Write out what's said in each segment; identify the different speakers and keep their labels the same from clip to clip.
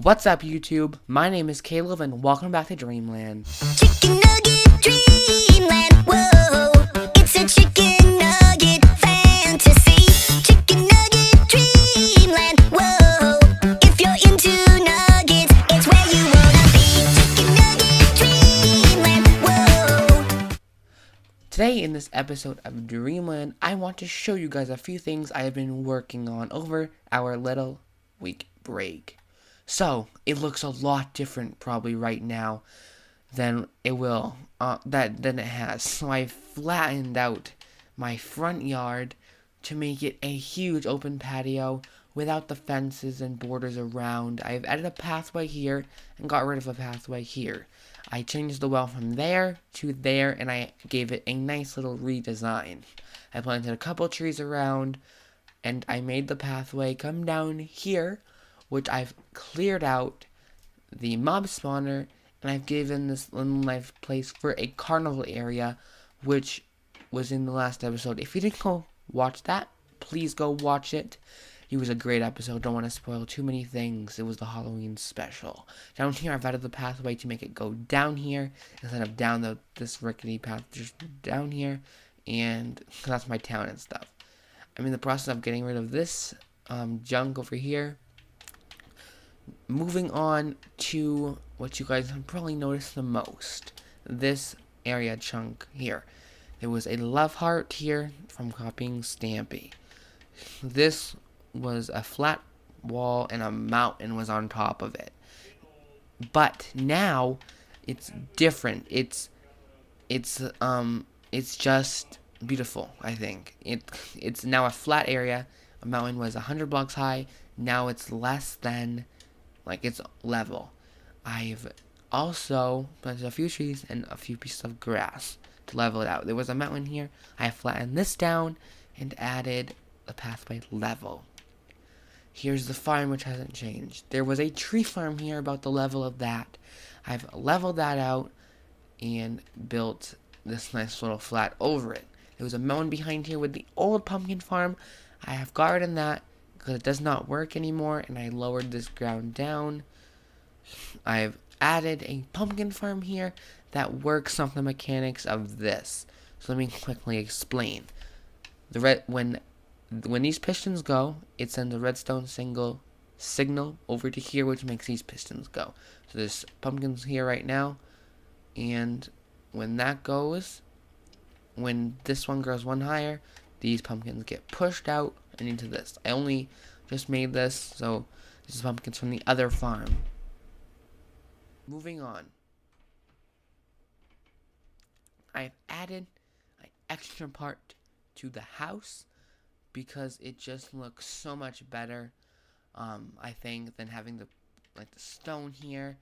Speaker 1: What's up, YouTube? My name is Caleb, and welcome back to DreamLand.
Speaker 2: Chicken nugget dreamland, whoa. It's a chicken nugget fantasy. Chicken nugget dreamland, whoa. If you're into nuggets, it's where you wanna be. Chicken nugget dreamland, whoa.
Speaker 1: Today, in this episode of DreamLand, I want to show you guys a few things I have been working on over our little week break. So, it looks a lot different probably right now than it will, than it has. So I flattened out my front yard to make it a huge open patio without the fences and borders around. I've added a pathway here and got rid of a pathway here. I changed the well from there to there, and I gave it a nice little redesign. I planted a couple trees around, and I made the pathway come down here, which I've cleared out the mob spawner, and I've given this little nice place for a carnival area, which was in the last episode. If you didn't go watch that, please go watch it. It was a great episode. Don't want to spoil too many things. It was the Halloween special. Down here, I've added the pathway to make it go down here instead of down this rickety path, just down here, and that's my town and stuff. I'm in the process of getting rid of this junk over here. Moving on to what you guys have probably noticed the most. This area chunk here. There was a love heart here from copying Stampy. This was a flat wall and a mountain was on top of it. But now it's different. It's just beautiful, I think. It's now a flat area. A mountain was 100 blocks high. Now it's less than, like, it's level. I've also planted a few trees and a few pieces of grass to level it out. There was a mountain here. I flattened this down and added a pathway level. Here's the farm, which hasn't changed. There was a tree farm here, about the level of that. I've leveled that out and built this nice little flat over it. There was a mountain behind here with the old pumpkin farm. I have gardened that because it does not work anymore, and I lowered this ground down. I've added a pumpkin farm here that works off the mechanics of this. So let me quickly explain. When these pistons go, it sends a redstone signal over to here, which makes these pistons go. So there's pumpkins here right now, and when that goes, when this one grows one higher, these pumpkins get pushed out and into this. I only just made this, so this is pumpkins from the other farm. Moving on. I've added an extra part to the house because it just looks so much better, I think, than having the stone here,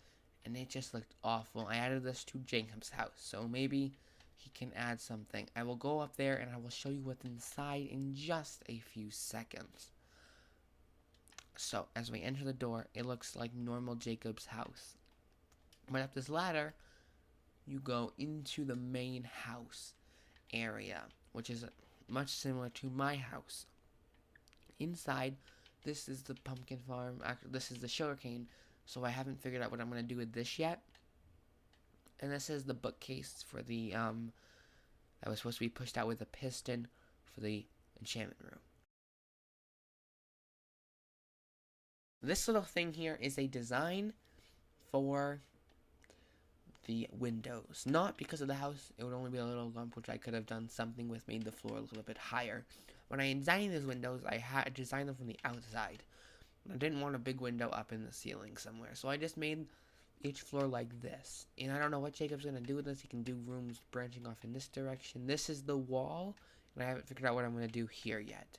Speaker 1: and it just looked awful. I added this to Jacob's house, so maybe he can add something. I will go up there and I will show you what's inside in just a few seconds. So, as we enter the door, it looks like normal Jacob's house. But up this ladder, you go into the main house area, which is much similar to my house. Inside, this is the pumpkin farm. Actually, this is the sugarcane, so I haven't figured out what I'm going to do with this yet. And this is the bookcase for the, that was supposed to be pushed out with a piston for the enchantment room. This little thing here is a design for the windows. Not because of the house, it would only be a little lump, which I could have done something with, made the floor a little bit higher. When I designed these windows, I had designed them from the outside. I didn't want a big window up in the ceiling somewhere, so I just made each floor like this. And I don't know what Jacob's going to do with this. He can do rooms branching off in this direction. This is the wall, and I haven't figured out what I'm going to do here yet.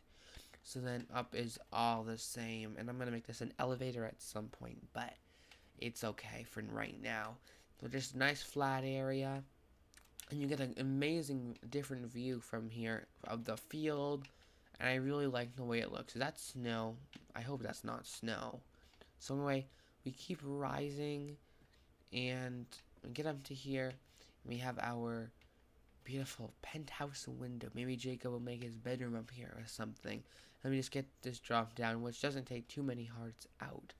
Speaker 1: So then up is all the same, and I'm going to make this an elevator at some point, but it's okay for right now. So just a nice flat area, and you get an amazing different view from here of the field, and I really like the way it looks. Is that snow? I hope that's not snow. So anyway, we keep rising, and we get up to here, and we have our beautiful penthouse window. Maybe Jacob will make his bedroom up here or something. Let me just get this drop down, which doesn't take too many hearts out.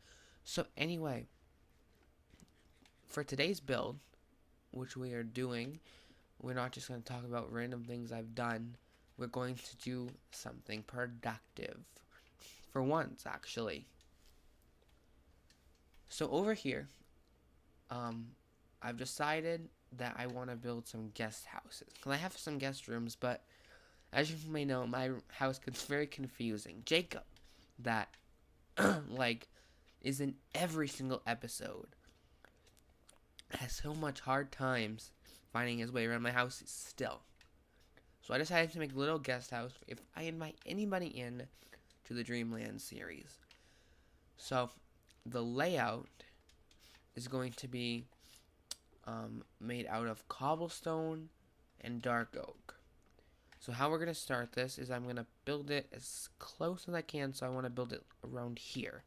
Speaker 1: So anyway, for today's build, which we are doing, we're not just going to talk about random things I've done. We're going to do something productive. For once, actually. So over here, I've decided that I want to build some guest houses. Because I have some guest rooms, but as you may know, my house gets very confusing. Jacob, that, like, is in every single episode, has so much hard times finding his way around my house still. So I decided to make a little guest house if I invite anybody in to the DreamLand series. So the layout is going to be made out of cobblestone and dark oak. So how we're going to start this is I'm going to build it as close as I can. So I want to build it around here.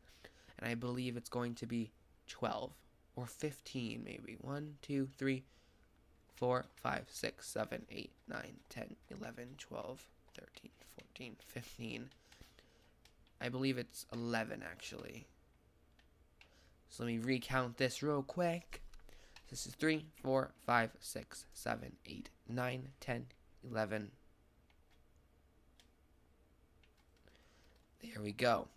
Speaker 1: And I believe it's going to be 12 or 15 maybe. 1, 2, 3, 4, 5, 6, 7, 8, 9, 10, 11, 12, 13, 14, 15. I believe it's 11 actually. So let me recount this real quick. This is 3, 4, 5, 6, 7, 8, 9, 10, 11. There we go.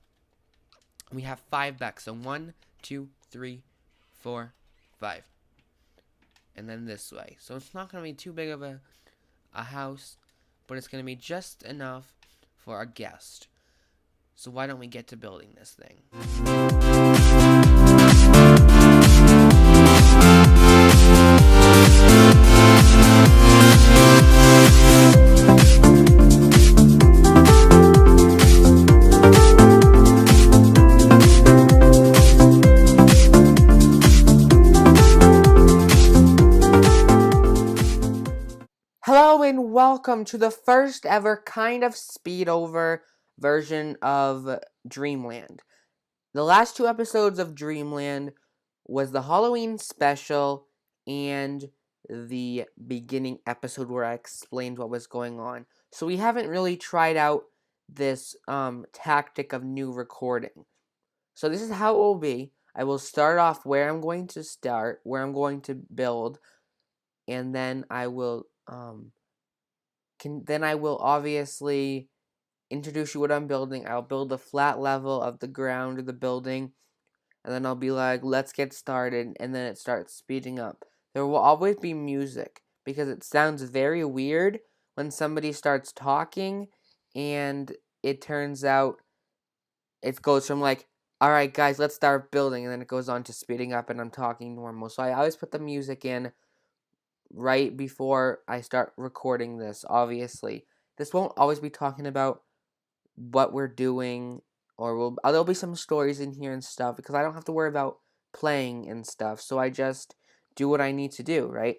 Speaker 1: We have 5 back. So 1, 2, 3, 4, 5. And then this way. So it's not going to be too big of a house, but it's going to be just enough for a guest. So why don't we get to building this thing? Hello and welcome to the first ever kind of speed over version of DreamLand. The last 2 episodes of DreamLand was the Halloween special and the beginning episode where I explained what was going on. So we haven't really tried out this tactic of new recording. So this is how it will be. I will start off where I'm going to start, where I'm going to build, and then I will obviously introduce you what I'm building. I'll build a flat level of the ground of the building, and then I'll be like, let's get started, and then it starts speeding up. There will always be music, because it sounds very weird when somebody starts talking, and it turns out it goes from like, alright guys, let's start building, and then it goes on to speeding up, and I'm talking normal. So I always put the music in right before I start recording this, obviously. This won't always be talking about what we're doing, or there'll be some stories in here and stuff, because I don't have to worry about playing and stuff, so I just do what I need to do, right?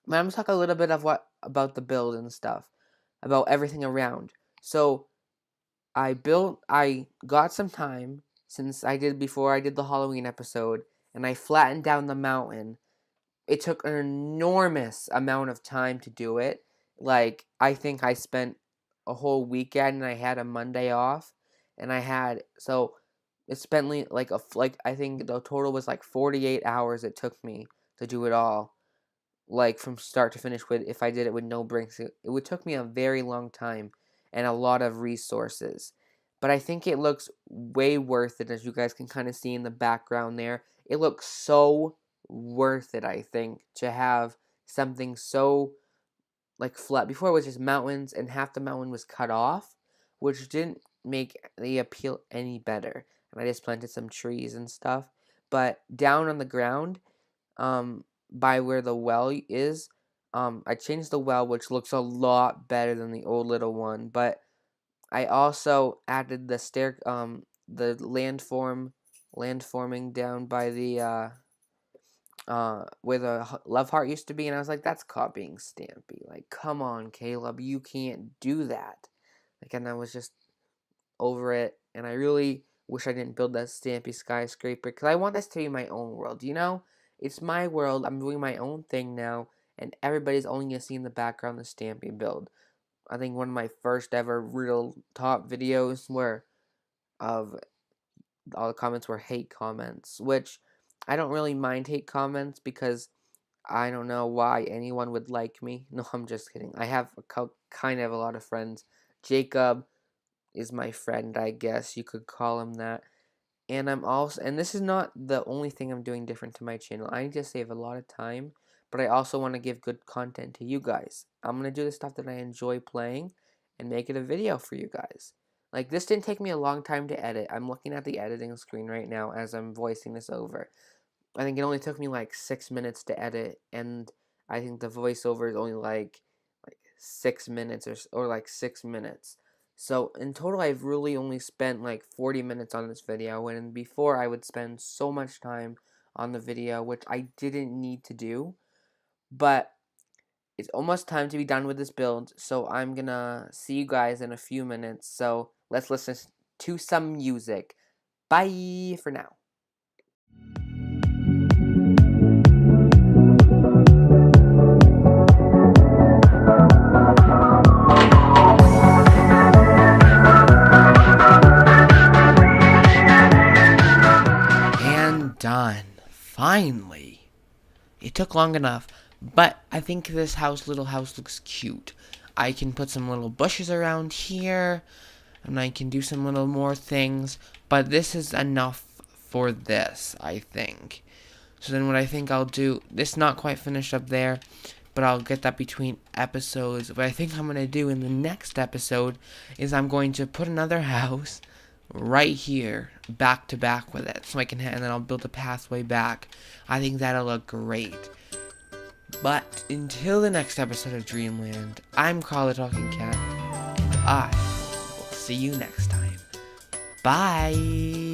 Speaker 1: But I'm going to talk a little bit about the build and stuff, about everything around. So, I got some time, since before I did the Halloween episode, and I flattened down the mountain. It took an enormous amount of time to do it. Like, I think I spent a whole weekend and I had a Monday off. And it spent I think the total was like 48 hours it took me to do it all. Like, from start to finish, if I did it with no breaks. It would took me a very long time and a lot of resources. But I think it looks way worth it, as you guys can kind of see in the background there. It looks so worth it, I think, to have something so like flat. Before it was just mountains and half the mountain was cut off, which didn't make the appeal any better. And I just planted some trees and stuff. But down on the ground, by where the well is, I changed the well, which looks a lot better than the old little one. But I also added the the landforming down by the where the love heart used to be, and I was like, that's copying Stampy. Like, come on, Caleb, you can't do that. Like, and I was just over it, and I really wish I didn't build that Stampy skyscraper, because I want this to be my own world, you know? It's my world, I'm doing my own thing now, and everybody's only gonna see in the background the Stampy build. I think one of my first ever real top videos were of all the comments were hate comments, which I don't really mind hate comments because I don't know why anyone would like me. No, I'm just kidding. I have kind of a lot of friends. Jacob is my friend, I guess you could call him that. And this is not the only thing I'm doing different to my channel. I need to save a lot of time, but I also want to give good content to you guys. I'm going to do the stuff that I enjoy playing and make it a video for you guys. Like, this didn't take me a long time to edit. I'm looking at the editing screen right now as I'm voicing this over. I think it only took me like 6 minutes to edit, and I think the voiceover is only like 6 minutes or like 6 minutes. So in total, I've really only spent like 40 minutes on this video, when before I would spend so much time on the video, which I didn't need to do. But it's almost time to be done with this build, so I'm gonna see you guys in a few minutes. So let's listen to some music. Bye for now. Done. Finally. It took long enough, but I think this little house looks cute. I can put some little bushes around here, and I can do some little more things, but this is enough for this, I think. So then what I think I'll do, this is not quite finished up there, but I'll get that between episodes. What I think I'm going to do in the next episode is I'm going to put another house right here, back to back with it, so I can, and then I'll build a pathway back. I think that'll look great. But until the next episode of Dreamland, I'm Carl the Talking Cat, and I will see you next time. Bye!